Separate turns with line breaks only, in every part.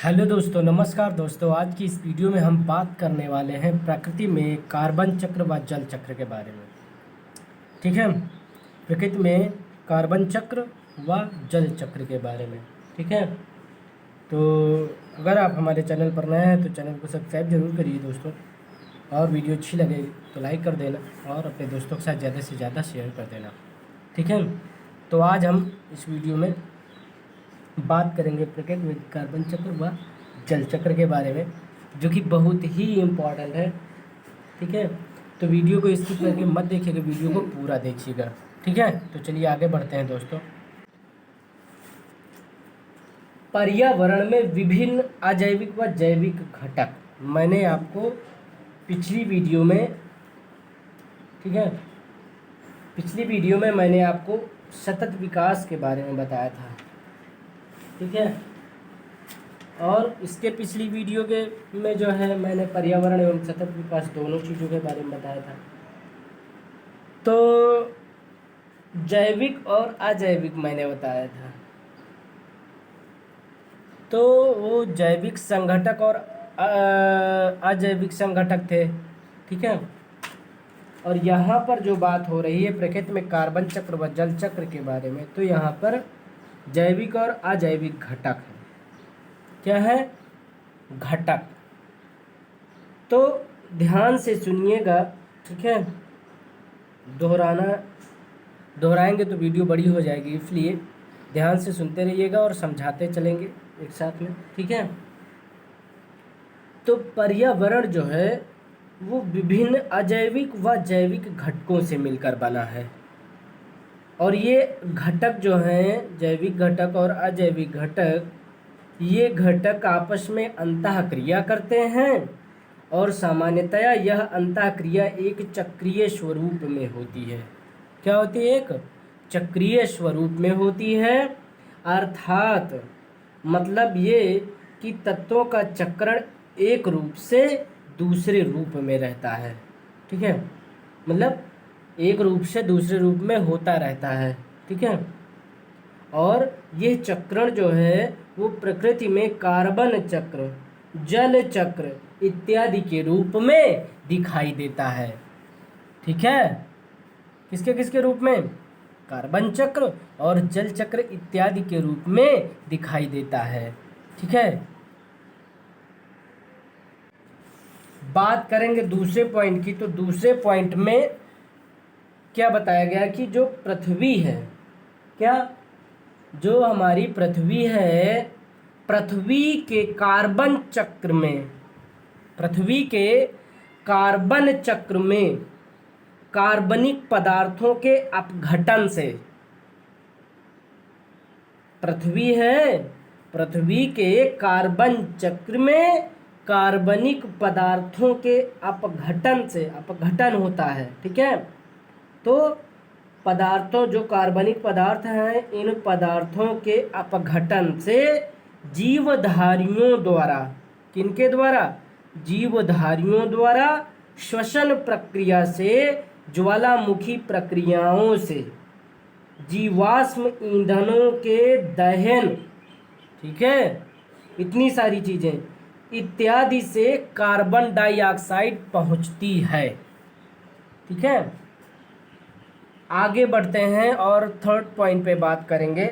Hello दोस्तों, नमस्कार दोस्तों। आज की इस वीडियो में हम बात करने वाले हैं प्रकृति में कार्बन चक्र व जल चक्र के बारे में। ठीक है, प्रकृति में कार्बन चक्र व जल चक्र के बारे में। ठीक है, तो अगर आप हमारे चैनल पर नए हैं तो चैनल को सब्सक्राइब जरूर करिए दोस्तों, और वीडियो अच्छी लगे तो लाइक कर देना और अपने दोस्तों के साथ ज़्यादा से ज़्यादा शेयर कर देना। ठीक है, तो आज हम इस वीडियो में बात करेंगे प्रकृति में कार्बन चक्र व जल चक्र के बारे में, जो कि बहुत ही इम्पोर्टेंट है। ठीक है, तो वीडियो को स्किप करके मत देखिएगा, वीडियो को पूरा देखिएगा। ठीक है, तो चलिए आगे बढ़ते हैं दोस्तों। पर्यावरण में विभिन्न अजैविक व जैविक घटक, मैंने आपको पिछली वीडियो में, ठीक है, पिछली वीडियो में मैंने आपको सतत विकास के बारे में बताया था। ठीक है, और इसके पिछली वीडियो के में जो है मैंने पर्यावरण एवं सतत विकास दोनों चीज़ों के बारे में बताया था। तो जैविक और अजैविक मैंने बताया था। तो वो जैविक संघटक और अजैविक संघटक थे। ठीक है, और यहाँ पर जो बात हो रही है प्रकृति में कार्बन चक्र व जल चक्र के बारे में, तो यहाँ पर जैविक और अजैविक घटक है। क्या है? घटक। तो ध्यान से सुनिएगा। ठीक है, दोहराएंगे तो वीडियो बड़ी हो जाएगी, इसलिए ध्यान से सुनते रहिएगा और समझाते चलेंगे एक साथ में। ठीक है, तो पर्यावरण जो है वो विभिन्न अजैविक व जैविक घटकों से मिलकर बना है, और ये घटक जो हैं, जैविक घटक और अजैविक घटक, ये घटक आपस में अंतःक्रिया करते हैं, और सामान्यतया यह अंतःक्रिया एक चक्रीय स्वरूप में होती है। क्या होती है? एक चक्रीय स्वरूप में होती है। अर्थात मतलब ये कि तत्वों का चक्रण एक रूप से दूसरे रूप में रहता है। ठीक है, मतलब एक रूप से दूसरे रूप में होता रहता है। ठीक है, और ये चक्रण जो है वो प्रकृति में कार्बन चक्र, जल चक्र इत्यादि के रूप में दिखाई देता है। ठीक है, किसके किसके रूप में? कार्बन चक्र और जल चक्र इत्यादि के रूप में दिखाई देता है। ठीक है, बात करेंगे दूसरे पॉइंट की। तो दूसरे पॉइंट में क्या बताया गया कि जो पृथ्वी है, क्या, जो हमारी पृथ्वी है, पृथ्वी के कार्बन चक्र में, पृथ्वी के कार्बन चक्र में कार्बनिक पदार्थों के अपघटन से, पृथ्वी है, पृथ्वी के कार्बन चक्र में कार्बनिक पदार्थों के अपघटन से, अपघटन होता है। ठीक है, तो पदार्थों, जो कार्बनिक पदार्थ हैं, इन पदार्थों के अपघटन से जीवधारियों द्वारा, किनके द्वारा? जीवधारियों द्वारा श्वसन प्रक्रिया से, ज्वालामुखी प्रक्रियाओं से, जीवाश्म ईंधनों के दहन, ठीक है, इतनी सारी चीजें इत्यादि से कार्बन डाइऑक्साइड पहुंचती है। ठीक है, आगे बढ़ते हैं और थर्ड पॉइंट पे बात करेंगे।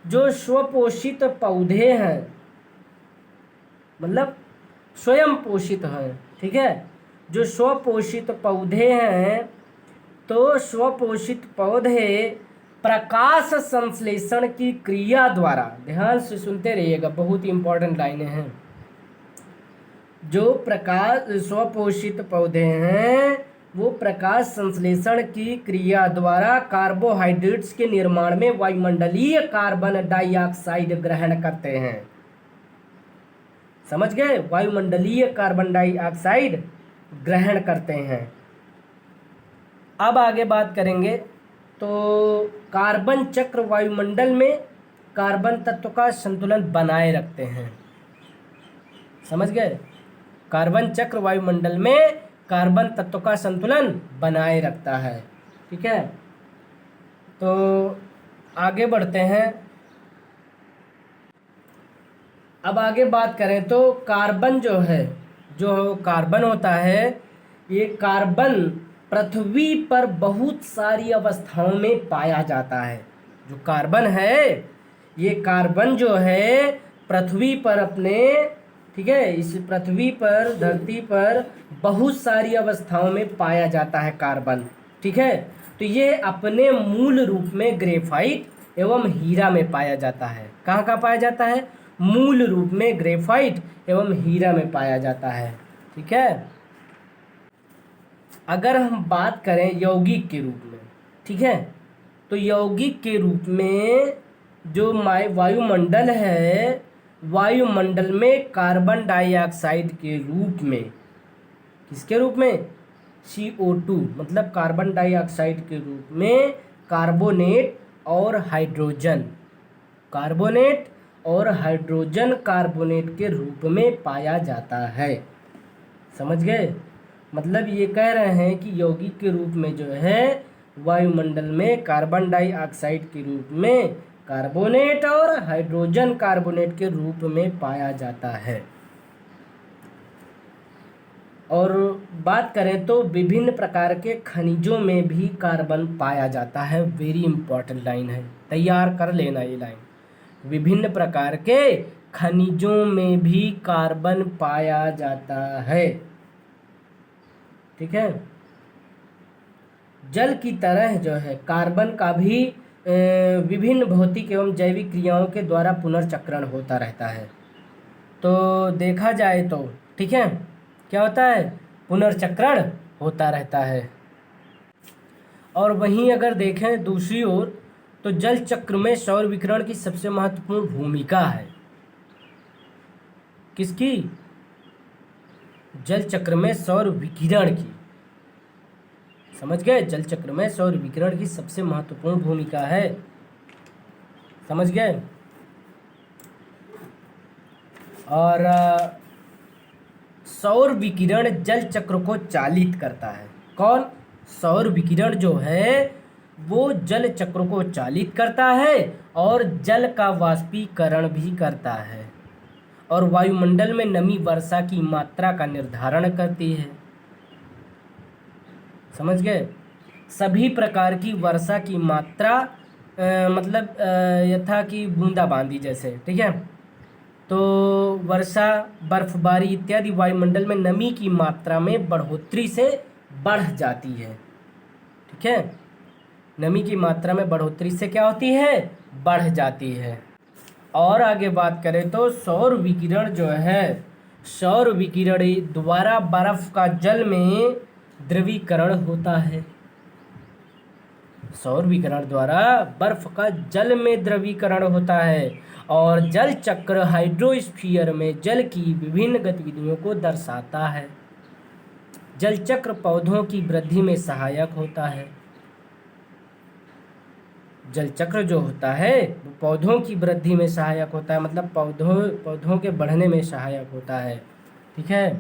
जो स्वपोषित पौधे हैं, मतलब स्वयं पोषित हैं। ठीक है, जो स्वपोषित पौधे हैं, तो स्वपोषित पौधे प्रकाश संश्लेषण की क्रिया द्वारा, ध्यान से सुनते रहिएगा, बहुत ही इंपॉर्टेंट लाइनें हैं। जो प्रकाश स्वपोषित पौधे हैं वो प्रकाश संश्लेषण की क्रिया द्वारा कार्बोहाइड्रेट्स के निर्माण में वायुमंडलीय कार्बन डाइऑक्साइड ग्रहण करते हैं। समझ गए? वायुमंडलीय कार्बन डाइऑक्साइड ग्रहण करते हैं। अब आगे बात करेंगे। तो कार्बन चक्र वायुमंडल में कार्बन तत्व का संतुलन बनाए रखते हैं। समझ गए? कार्बन चक्र वायुमंडल में कार्बन तत्व का संतुलन बनाए रखता है। ठीक है, तो आगे बढ़ते हैं। अब आगे बात करें तो कार्बन जो है, जो कार्बन होता है, ये कार्बन पृथ्वी पर बहुत सारी अवस्थाओं में पाया जाता है। जो कार्बन है, ये कार्बन जो है पृथ्वी पर अपने, ठीक है, इस पृथ्वी पर, धरती पर बहुत सारी अवस्थाओं में पाया जाता है कार्बन, ठीक है। तो ये अपने मूल रूप में ग्रेफाइट एवं हीरा में पाया जाता है। कहाँ कहाँ पाया जाता है? मूल रूप में ग्रेफाइट एवं हीरा में पाया जाता है, ठीक है। अगर हम बात करें यौगिक के रूप में, ठीक है, तो यौगिक के रूप में जो वायुमंडल है, वायुमंडल में कार्बन डाइऑक्साइड के रूप में, किसके रूप में? CO2, मतलब कार्बन डाइऑक्साइड के रूप में कार्बोनेट और हाइड्रोजन, कार्बोनेट और हाइड्रोजन कार्बोनेट के रूप में पाया जाता है। समझ गए? मतलब ये कह रहे हैं कि यौगिक के रूप में जो है वायुमंडल में कार्बन डाइऑक्साइड के रूप में कार्बोनेट और हाइड्रोजन कार्बोनेट के रूप में पाया जाता है। और बात करें तो विभिन्न प्रकार के खनिजों में भी कार्बन पाया जाता है। वेरी इंपॉर्टेंट लाइन है, तैयार कर लेना ये लाइन। विभिन्न प्रकार के खनिजों में भी कार्बन पाया जाता है, ठीक है। जल की तरह जो है कार्बन का भी विभिन्न भौतिक एवं जैविक क्रियाओं के द्वारा पुनर्चक्रण होता रहता है। तो देखा जाए तो, ठीक है, क्या होता है? पुनर्चक्रण होता रहता है। और वहीं अगर देखें दूसरी ओर, तो जल चक्र में सौर विकिरण की सबसे महत्वपूर्ण भूमिका है। किसकी? जल चक्र में सौर विकिरण की। समझ गए? जल चक्र में सौर विकिरण की सबसे महत्वपूर्ण भूमिका है। समझ गए? और सौर विकिरण जल चक्र को चालित करता है। कौन? सौर विकिरण जो है वो जल चक्र को चालित करता है और जल का वाष्पीकरण भी करता है और वायुमंडल में नमी, वर्षा की मात्रा का निर्धारण करती है। समझ गए? सभी प्रकार की वर्षा की मात्रा, मतलब यथा कि बूंदाबांदी जैसे, ठीक है, तो वर्षा, बर्फबारी इत्यादि वायुमंडल में नमी की मात्रा में बढ़ोतरी से बढ़ जाती है, ठीक है। नमी की मात्रा में बढ़ोतरी से क्या होती है? बढ़ जाती है। और आगे बात करें तो सौर विकिरण जो है, सौर विकिरण द्वारा बर्फ का जल में द्रवीकरण होता है। सौर विकिरण द्वारा बर्फ का जल में द्रवीकरण होता है और जल चक्र हाइड्रोस्फीयर में जल की विभिन्न गतिविधियों को दर्शाता है। जल चक्र पौधों की वृद्धि में सहायक होता है। जल चक्र जो होता है वो पौधों की वृद्धि में सहायक होता है, मतलब पौधों के बढ़ने में सहायक होता है, ठीक है।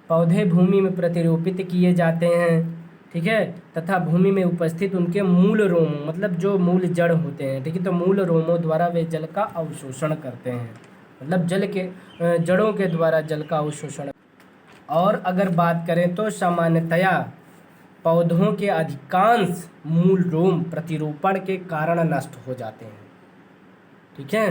पौधे भूमि में प्रतिरोपित किए जाते हैं, ठीक है, तथा भूमि में उपस्थित उनके मूल रोमों, मतलब जो मूल जड़ होते हैं, ठीक है, तो मूल रोमों द्वारा वे जल का अवशोषण करते हैं, मतलब जल के जड़ों के द्वारा जल का अवशोषण। और अगर बात करें तो सामान्यतया पौधों के अधिकांश मूल रोम प्रतिरोपण के कारण नष्ट हो जाते हैं, ठीक है।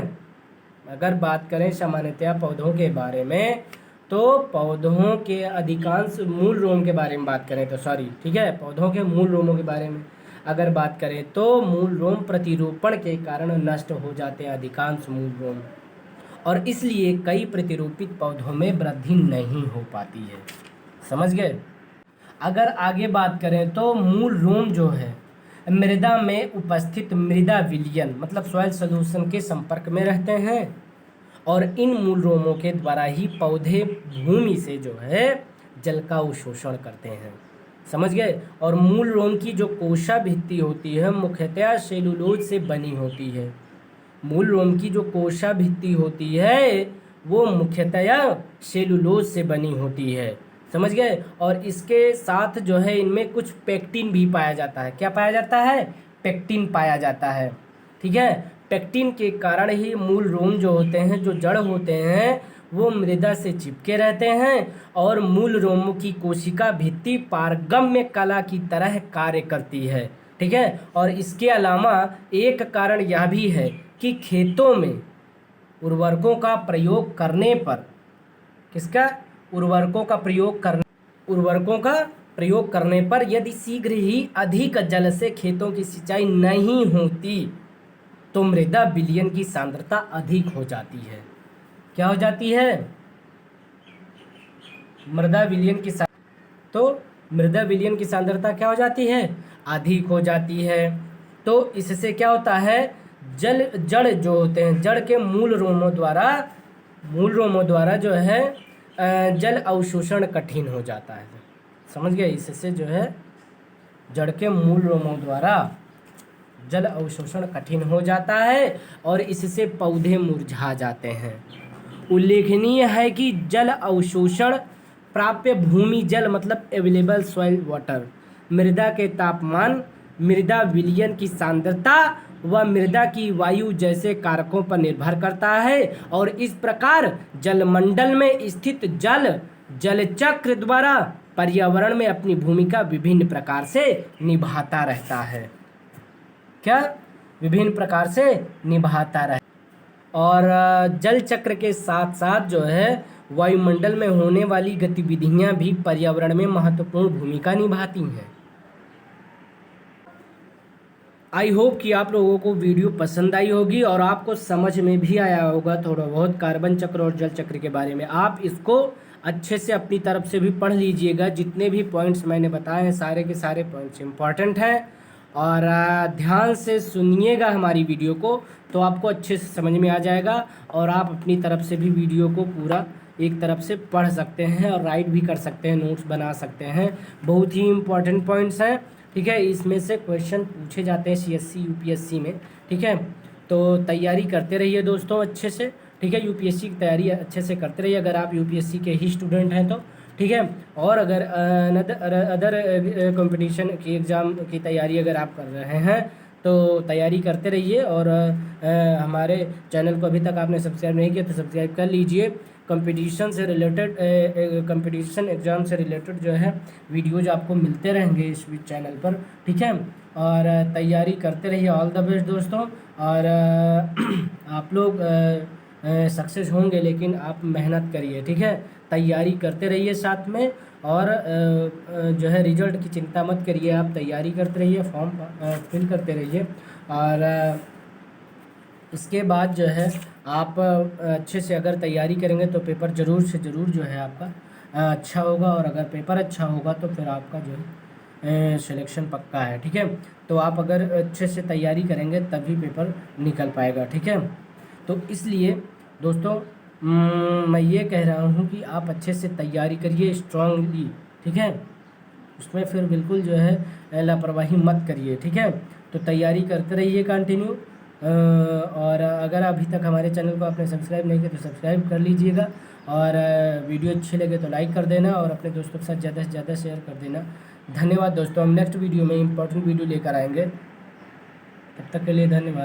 अगर बात करें सामान्यतया पौधों के बारे में, तो पौधों के अधिकांश मूल रोम के बारे में बात करें तो सॉरी, ठीक है, पौधों के मूल रोमों के बारे में अगर बात करें तो मूल रोम प्रतिरोपण के कारण नष्ट हो जाते हैं अधिकांश मूल रोम, और इसलिए कई प्रतिरूपित पौधों में वृद्धि नहीं हो पाती है। समझ गए? अगर आगे बात करें तो मूल रोम जो है मृदा में उपस्थित मृदा विलयन, मतलब सॉइल सॉल्यूशन के संपर्क में रहते हैं और इन मूल रोमों के द्वारा ही पौधे भूमि से जो है जल का अवशोषण करते हैं। समझ गए? और मूल रोम की जो कोशा भित्ति होती है मुख्यतः सेलुलोज से बनी होती है। मूल रोम की जो कोशा भित्ति होती है वो मुख्यतः सेलुलोज से बनी होती है। समझ गए? और इसके साथ जो है इनमें कुछ पेक्टिन भी पाया जाता है। क्या पाया जाता है? पेक्टिन पाया जाता है, ठीक है। पेक्टिन के कारण ही मूल रोम जो होते हैं, जो जड़ होते हैं, वो मृदा से चिपके रहते हैं और मूल रोमों की कोशिका भित्ति पारगम्य कला की तरह कार्य करती है। ठीक है, और इसके अलावा एक कारण यह भी है कि खेतों में उर्वरकों का प्रयोग करने पर, किसका, उर्वरकों का प्रयोग करने पर यदि शीघ्र ही अधिक जल से खेतों की सिंचाई नहीं होती तो मृदा विलयन की सांद्रता अधिक हो जाती है। क्या हो जाती है? मृदा विलयन की सांद्रता क्या हो जाती है? अधिक हो जाती है। तो इससे क्या होता है, जड़ जो होते हैं, जड़ के मूल रोमों द्वारा जो है जल अवशोषण कठिन हो जाता है। समझ गए? इससे जो है जड़ के मूल रोमों द्वारा जल अवशोषण कठिन हो जाता है और इससे पौधे मुरझा जाते हैं। उल्लेखनीय है कि जल अवशोषण प्राप्य भूमि जल मतलब अवेलेबल सॉइल वाटर, मृदा के तापमान, मृदा विलयन की सांद्रता व मृदा की वायु जैसे कारकों पर निर्भर करता है और इस प्रकार जलमंडल में स्थित जल चक्र द्वारा पर्यावरण में अपनी भूमिका विभिन्न प्रकार से निभाता रहता है। क्या? विभिन्न प्रकार से निभाता रहता है। और जल चक्र के साथ साथ जो है वायुमंडल में होने वाली गतिविधियां भी पर्यावरण में महत्वपूर्ण भूमिका निभाती हैं। आई होप कि आप लोगों को वीडियो पसंद आई होगी और आपको समझ में भी आया होगा थोड़ा बहुत कार्बन चक्र और जल चक्र के बारे में। आप इसको अच्छे से अपनी तरफ से भी पढ़ लीजिएगा। जितने भी पॉइंट्स मैंने बताए हैं सारे के सारे पॉइंट्स इंपॉर्टेंट हैं और ध्यान से सुनिएगा हमारी वीडियो को तो आपको अच्छे से समझ में आ जाएगा और आप अपनी तरफ से भी वीडियो को पूरा एक तरफ से पढ़ सकते हैं और राइट भी कर सकते हैं, नोट्स बना सकते हैं। बहुत ही इम्पॉर्टेंट पॉइंट्स हैं। ठीक है, इसमें से क्वेश्चन पूछे जाते हैं CSC UPSC में। ठीक है, तो तैयारी करते रहिए दोस्तों अच्छे से। ठीक है, UPSC की तैयारी अच्छे से करते रहिए अगर आप UPSC के ही स्टूडेंट हैं तो। ठीक है, और अगर अदर कंपटीशन की एग्ज़ाम की तैयारी अगर आप कर रहे हैं तो तैयारी करते रहिए और हमारे चैनल को अभी तक आपने सब्सक्राइब नहीं किया तो सब्सक्राइब कर लीजिए। कंपटीशन से रिलेटेड कंपटीशन एग्ज़ाम से रिलेटेड जो है वीडियोज आपको मिलते रहेंगे इस चैनल पर। ठीक है, और तैयारी करते रहिए। ऑल द बेस्ट दोस्तों। और आप लोग सक्सेस होंगे लेकिन आप मेहनत करिए। ठीक है, तैयारी करते रहिए साथ में और जो है रिजल्ट की चिंता मत करिए, आप तैयारी करते रहिए, फॉर्म फिल करते रहिए और इसके बाद जो है आप अच्छे से अगर तैयारी करेंगे तो पेपर ज़रूर से ज़रूर जो है आपका अच्छा होगा और अगर पेपर अच्छा होगा तो फिर आपका जो है सिलेक्शन पक्का है। ठीक है, तो आप अगर अच्छे से तैयारी करेंगे तभी पेपर निकल पाएगा। ठीक है, तो इसलिए दोस्तों मैं ये कह रहा हूँ कि आप अच्छे से तैयारी करिए स्ट्रांगली। ठीक है, उसमें फिर बिल्कुल जो है लापरवाही मत करिए। ठीक है, तो तैयारी करते रहिए कंटिन्यू। और अगर अभी तक हमारे चैनल को आपने सब्सक्राइब नहीं किया तो सब्सक्राइब कर लीजिएगा और वीडियो अच्छी लगे तो लाइक कर देना और अपने दोस्तों के साथ ज़्यादा से ज़्यादा शेयर कर देना। धन्यवाद दोस्तों। हम नेक्स्ट वीडियो में इंपॉर्टेंट वीडियो लेकर आएंगे, तब तक के लिए धन्यवाद।